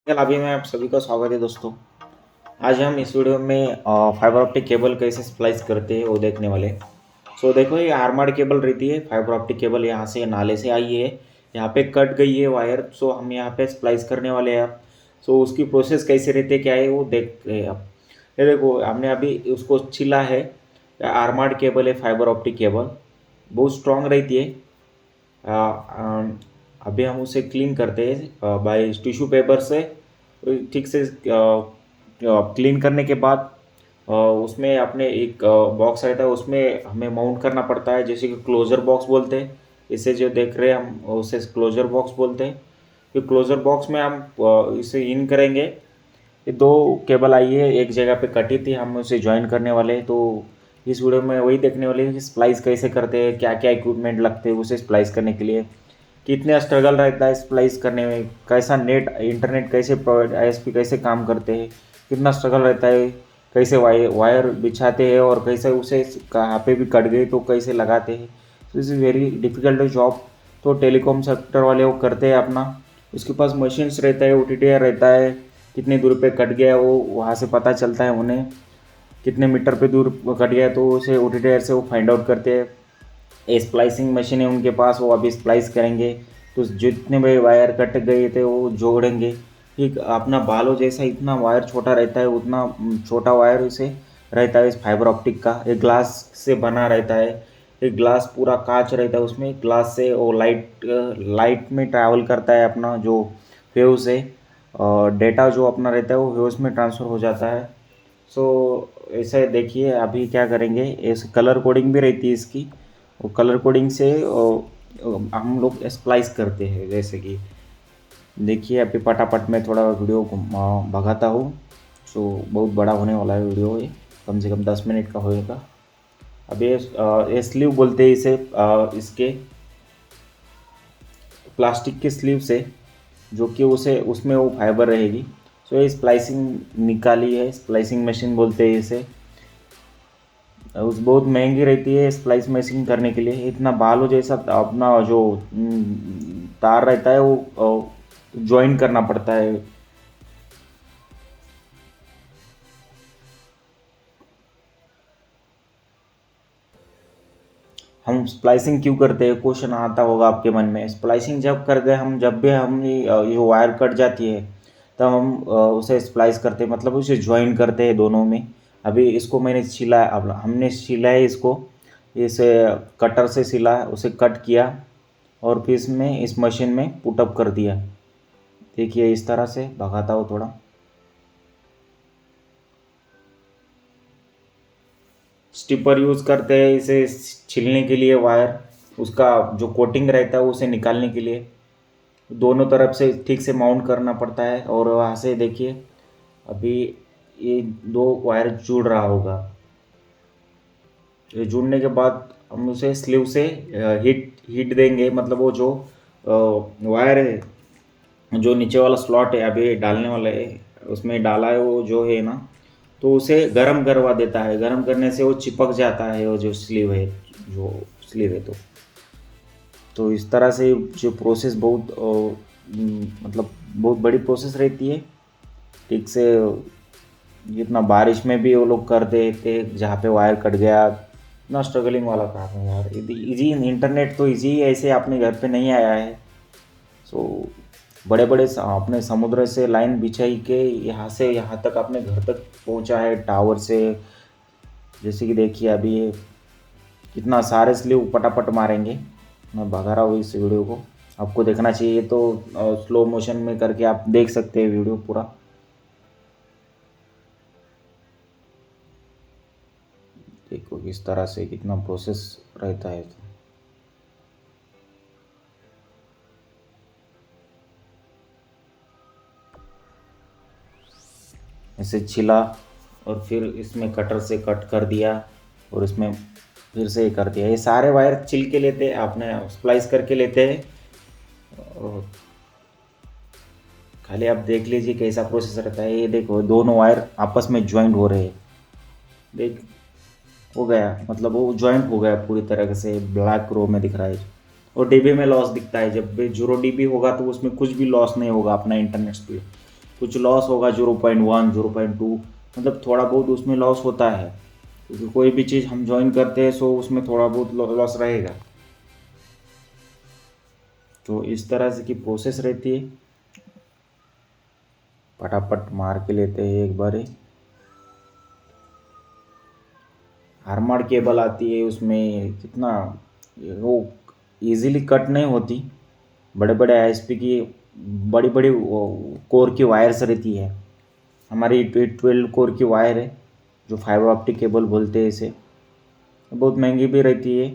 अभी मैं आप सभी का स्वागत है दोस्तों। आज हम इस वीडियो में फाइबर ऑप्टिक केबल कैसे स्प्लाइस करते हैं वो देखने वाले हैं। देखो, ये आर्मर्ड केबल रहती है। फाइबर ऑप्टिक केबल यहाँ से नाले से आई है, यहाँ पे कट गई है वायर। हम यहाँ पे स्प्लाइस करने वाले हैं अब। उसकी प्रोसेस कैसे रहती है, क्या है वो देख रहे हैं अब। ये देखो, हमने अभी उसको छिला है। आर्मर्ड केबल है, फाइबर ऑप्टिक केबल बहुत स्ट्रांग रहती है। अभी हम उसे क्लीन करते हैं बाय टिश्यू पेपर से। ठीक से क्लीन करने के बाद उसमें अपने एक बॉक्स रहता है, उसमें हमें माउंट करना पड़ता है, जैसे कि क्लोजर बॉक्स बोलते हैं। इसे जो देख रहे हैं हम उसे क्लोजर बॉक्स बोलते हैं। तो क्लोजर बॉक्स में हम इसे इन करेंगे। ये दो केबल आई है, एक जगह पे कटी थी, हम उसे ज्वाइन करने वाले हैं। इस वीडियो में वही देखने वाले हैं कि स्प्लाइस कैसे करते हैं, क्या क्या इक्विपमेंट लगते हैं उसे स्प्लाइस करने के लिए, कितने स्ट्रगल रहता है स्प्लाइस करने में, कैसा नेट इंटरनेट कैसे प्रोवाइड, आईएसपी कैसे काम करते हैं, कितना स्ट्रगल रहता है, कैसे वायर बिछाते हैं और कैसे उसे कहाँ पे भी कट गई तो कैसे लगाते हैं। This is very difficult job. तो टेलीकॉम सेक्टर वाले वो करते हैं अपना। उसके पास मशीन्स रहता है, OTDR रहता है, कितनी दूर पे कट गया वो वहाँ से पता चलता है उन्हें, कितने मीटर पे दूर कट गया तो उसे OTDR से वो फाइंड आउट करते हैं। स्प्लाइसिंग मशीन है उनके पास, वो अभी स्प्लाइस करेंगे। तो जितने भी वायर कट गए थे वो जोड़ेंगे। ठीक अपना बालों जैसा इतना वायर छोटा रहता है, उतना छोटा वायर उसे रहता है इस फाइबर ऑप्टिक का। एक ग्लास से बना रहता है, एक ग्लास पूरा कांच रहता है, उसमें ग्लास से वो लाइट में ट्रैवल करता है अपना जो वेव से। डेटा जो अपना रहता है वो वेव्स में ट्रांसफ़र हो जाता है। ऐसे देखिए अभी क्या करेंगे, इस कलर कोडिंग भी रहती है इसकी। वो कलर कोडिंग से हम लोग स्प्लाइस करते हैं। जैसे कि देखिए अभी पटापट में थोड़ा वीडियो को भगाता हूँ। बहुत बड़ा होने वाला है वीडियो, ये कम से कम 10 मिनट का होएगा। अभी ये स्लीव बोलते हैं इसे, इसके प्लास्टिक के स्लीव से, जो कि उसे उसमें वो फाइबर रहेगी। ये स्प्लाइसिंग निकाली है, स्प्लाइसिंग मशीन बोलते हैं इसे। उस बहुत महंगी रहती है स्प्लाइस मशीन करने के लिए। इतना बालों जैसा अपना जो तार रहता है वो ज्वाइन करना पड़ता है। हम स्प्लाइसिंग क्यों करते हैं, क्वेश्चन आता होगा आपके मन में। स्प्लाइसिंग जब करते हैं हम, जब भी हम ये वायर कट जाती है तब हम उसे स्प्लाइस करते हैं, मतलब उसे ज्वाइन करते हैं दोनों में। अभी इसको मैंने सिला, अब हमने सिला है इसको, इसे कटर से सिला, उसे कट किया और फिर इसमें इस मशीन में पुटअप कर दिया। देखिए इस तरह से भगाता हूँ थोड़ा। स्टिपर यूज़ करते हैं इसे छीलने के लिए वायर, उसका जो कोटिंग रहता है उसे निकालने के लिए। दोनों तरफ से ठीक से माउंट करना पड़ता है। और वहाँ से देखिए अभी ये दो वायर जुड़ रहा होगा। ये जुड़ने के बाद हम उसे स्लीव से हीट हीट देंगे, मतलब वो जो वायर है, जो नीचे वाला स्लॉट है अभी डालने वाला है, उसमें डाला है वो जो है ना, तो उसे गर्म करवा देता है। गर्म करने से वो चिपक जाता है, वो जो स्लीव है, जो स्लीव है। तो इस तरह से जो प्रोसेस बहुत मतलब बहुत बड़ी प्रोसेस रहती है। ठीक से जितना बारिश में भी वो लोग कर देते, जहाँ पे वायर कट गया, इतना स्ट्रगलिंग वाला काम है यार। इजी इंटरनेट तो इजी ऐसे अपने घर पे नहीं आया है। सो बड़े बड़े अपने समुद्र से लाइन बिछाई के यहाँ से यहाँ तक अपने घर तक पहुँचा है, टावर से। जैसे कि देखिए अभी ये कितना सारे स्लीव पटापट मारेंगे। मैं भगा रहा हूँ इस वीडियो को, आपको देखना चाहिए तो स्लो मोशन में करके आप देख सकते हैं वीडियो पूरा। देखो इस तरह से कितना प्रोसेस रहता है। इसे छिला और फिर इसमें कटर से कट कर दिया और इसमें फिर से कर दिया। ये सारे वायर छिल के लेते हैं, आपने स्प्लाइस करके लेते हैं। और खाली आप देख लीजिए कैसा प्रोसेस रहता है। ये देखो दोनों वायर आपस में ज्वाइंट हो रहे हैं। देख हो गया, मतलब वो ज्वाइंट हो गया पूरी तरह से, ब्लैक रो में दिख रहा है। और डीबी में लॉस दिखता है, जब भी 0 dB होगा तो उसमें कुछ भी लॉस नहीं होगा अपना इंटरनेट स्पीड। कुछ लॉस होगा 0.1 0.2, मतलब थोड़ा बहुत उसमें लॉस होता है, क्योंकि कोई भी चीज़ हम ज्वाइन करते हैं सो उसमें थोड़ा बहुत लॉस रहेगा। तो इस तरह से की प्रोसेस रहती है। फटाफट मार के लेते हैं एक बार ही। हार्मर केबल आती है उसमें, कितना वो इजीली कट नहीं होती। बड़े बड़े आईएसपी की बड़ी बड़ी कोर की वायर्स रहती है। हमारी 12 कोर की वायर है, जो फाइबर ऑप्टिक केबल बोलते हैं इसे। बहुत महंगी भी रहती है।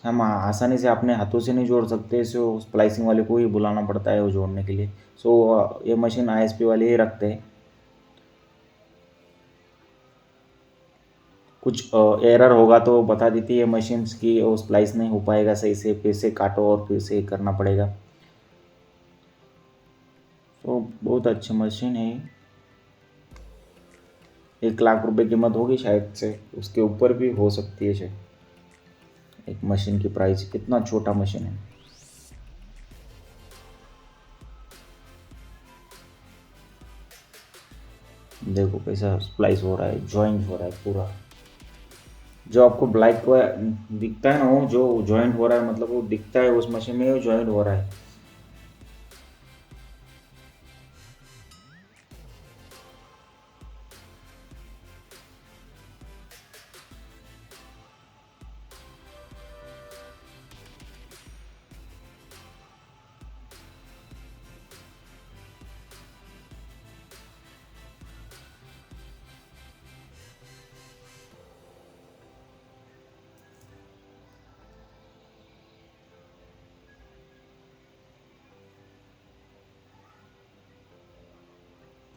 हम आसानी से अपने हाथों से नहीं जोड़ सकते, सो स्प्लाइसिंग वाले को ही बुलाना पड़ता है वो जोड़ने के लिए। सो ये मशीन आईएसपी वाले ही रखते हैं। कुछ एरर होगा तो बता देती है मशीन्स की वो स्प्लाइस नहीं हो पाएगा सही से, फिर से काटो और फिर से करना पड़ेगा। तो बहुत अच्छी मशीन है। 1 लाख रुपए कीमत होगी शायद से, उसके ऊपर भी हो सकती है शायद। एक मशीन की प्राइस, कितना छोटा मशीन है। देखो कैसा स्प्लाइस हो रहा है, जॉइंट हो रहा है पूरा। जो आपको ब्लैक को दिखता है ना, वो जो जॉइंट हो रहा है, मतलब वो दिखता है उस मशीन में वो जॉइंट हो रहा है।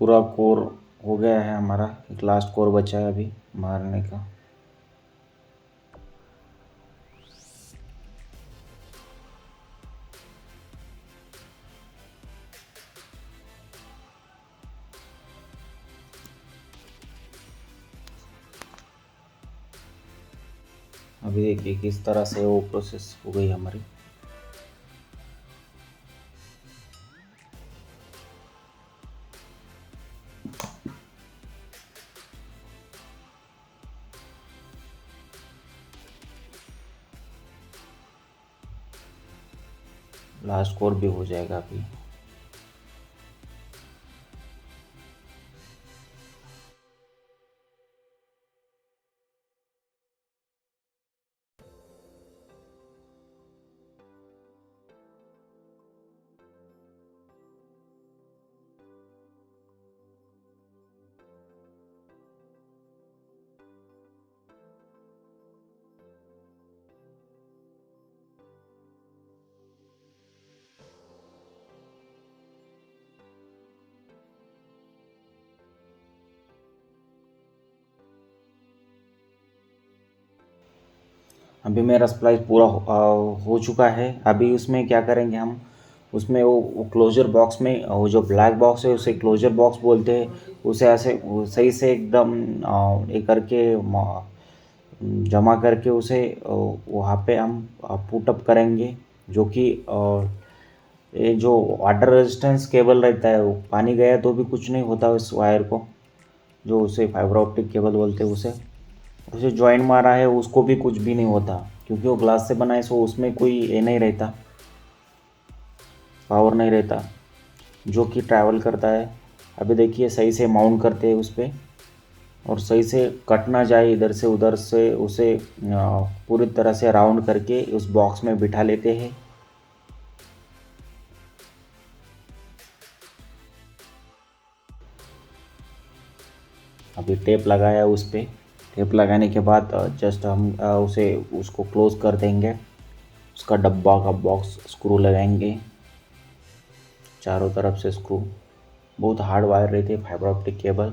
पूरा कोर हो गया है हमारा, एक लास्ट कोर बचा है अभी मारने का। अभी देखिए किस तरह से वो प्रोसेस हो गई हमारी। लास्ट कोर भी हो जाएगा अभी। अभी मेरा स्प्लाइस पूरा हो चुका है। अभी उसमें क्या करेंगे हम, उसमें वो क्लोजर बॉक्स में, वो जो ब्लैक बॉक्स है उसे क्लोजर बॉक्स बोलते हैं। उसे ऐसे वो सही से एकदम ये करके जमा करके उसे वहाँ पे हम पुटअप करेंगे। जो कि ये जो वाटर रेजिस्टेंस केबल रहता है, वो पानी गया तो भी कुछ नहीं होता उस वायर को, जो उसे फाइबर ऑप्टिक केबल बोलते हैं उसे ज्वाइन मारा है उसको भी कुछ भी नहीं होता, क्योंकि वो ग्लास से बना है, सो उसमें कोई ये नहीं रहता, पावर नहीं रहता जो कि ट्रैवल करता है। अभी देखिए सही से माउंट करते हैं उस पर, और सही से कट ना जाए इधर से उधर से, उसे पूरी तरह से राउंड करके उस बॉक्स में बिठा लेते हैं। अभी टेप लगाया उस पर। टेप लगाने के बाद जस्ट हम उसे उसको क्लोज कर देंगे। उसका डब्बा का बॉक्स स्क्रू लगाएंगे चारों तरफ से स्क्रू। बहुत हार्ड वायर रहती है fibre optic cable.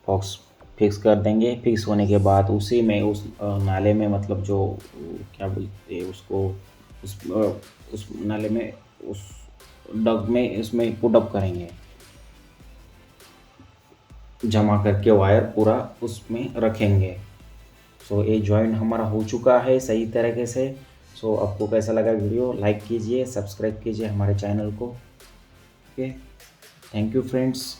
Box fix कर देंगे। फिक्स होने के बाद उसी में उस नाले में, मतलब जो क्या बोलते हैं उसको, उस नाले में, उस डग में इसमें पुट अप करेंगे। जमा करके वायर पूरा उसमें रखेंगे। सो ये जॉइंट हमारा हो चुका है सही तरीके से। सो आपको कैसा लगा वीडियो, लाइक कीजिए, सब्सक्राइब कीजिए हमारे चैनल को। Okay, thank you friends.